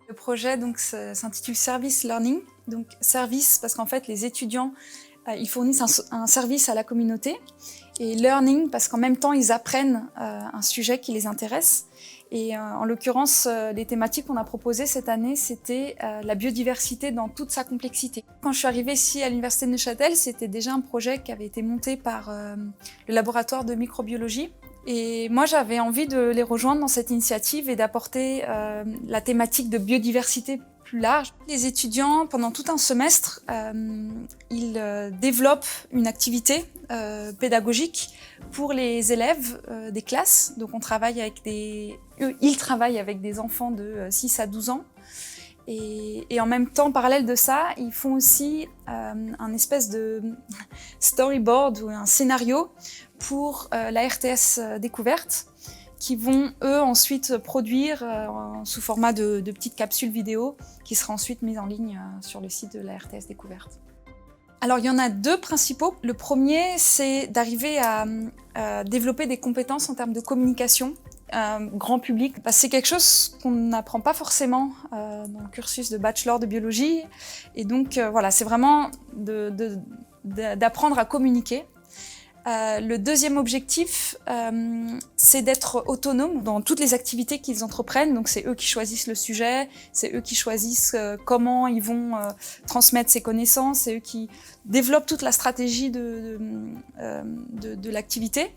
Le projet donc s'intitule Service Learning. Donc service parce qu'en fait les étudiants ils fournissent un service à la communauté, et learning parce qu'en même temps ils apprennent un sujet qui les intéresse. Et en l'occurrence, les thématiques qu'on a proposées cette année, c'était la biodiversité dans toute sa complexité. Quand je suis arrivée ici à l'Université de Neuchâtel, c'était déjà un projet qui avait été monté par le laboratoire de microbiologie. Et moi, j'avais envie de les rejoindre dans cette initiative et d'apporter la thématique de biodiversité plus large. Les étudiants, pendant tout un semestre, ils développent une activité pédagogique pour les élèves des classes. Donc on travaille avec ils travaillent avec des enfants de 6 à 12 ans. Et en même temps, parallèle de ça, ils font aussi un espèce de storyboard ou un scénario pour la RTS Découverte, qui vont eux ensuite produire sous format de petites capsules vidéo qui sera ensuite mise en ligne sur le site de la RTS Découverte. Alors il y en a deux principaux. Le premier, c'est d'arriver à développer des compétences en termes de communication grand public. C'est quelque chose qu'on n'apprend pas forcément dans le cursus de bachelor de biologie. Et donc voilà, c'est vraiment d'apprendre à communiquer. Le deuxième objectif, c'est d'être autonome dans toutes les activités qu'ils entreprennent. Donc c'est eux qui choisissent le sujet, c'est eux qui choisissent comment ils vont transmettre ces connaissances, c'est eux qui développent toute la stratégie de l'activité.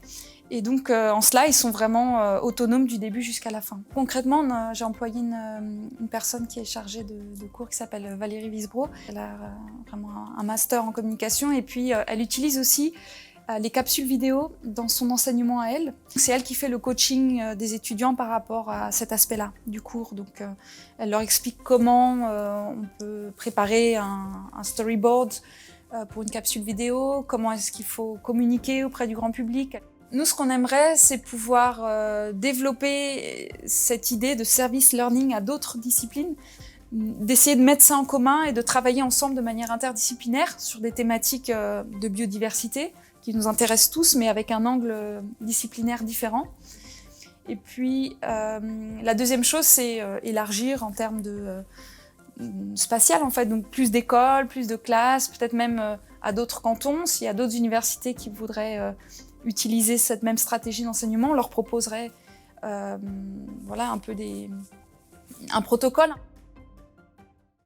Et donc en cela, ils sont vraiment autonomes du début jusqu'à la fin. Concrètement, j'ai employé une personne qui est chargée de cours qui s'appelle Valérie Visbro. Elle a vraiment un master en communication et puis elle utilise aussi les capsules vidéo dans son enseignement à elle. C'est elle qui fait le coaching des étudiants par rapport à cet aspect-là du cours. Donc elle leur explique comment on peut préparer un storyboard pour une capsule vidéo, comment est-ce qu'il faut communiquer auprès du grand public. Nous, ce qu'on aimerait, c'est pouvoir développer cette idée de service learning à d'autres disciplines, d'essayer de mettre ça en commun et de travailler ensemble de manière interdisciplinaire sur des thématiques de biodiversité qui nous intéressent tous, mais avec un angle disciplinaire différent. Et puis, la deuxième chose, c'est élargir en termes de spatial, en fait, donc plus d'écoles, plus de classes, peut-être même à d'autres cantons. S'il y a d'autres universités qui voudraient utiliser cette même stratégie d'enseignement, on leur proposerait voilà, un peu un protocole.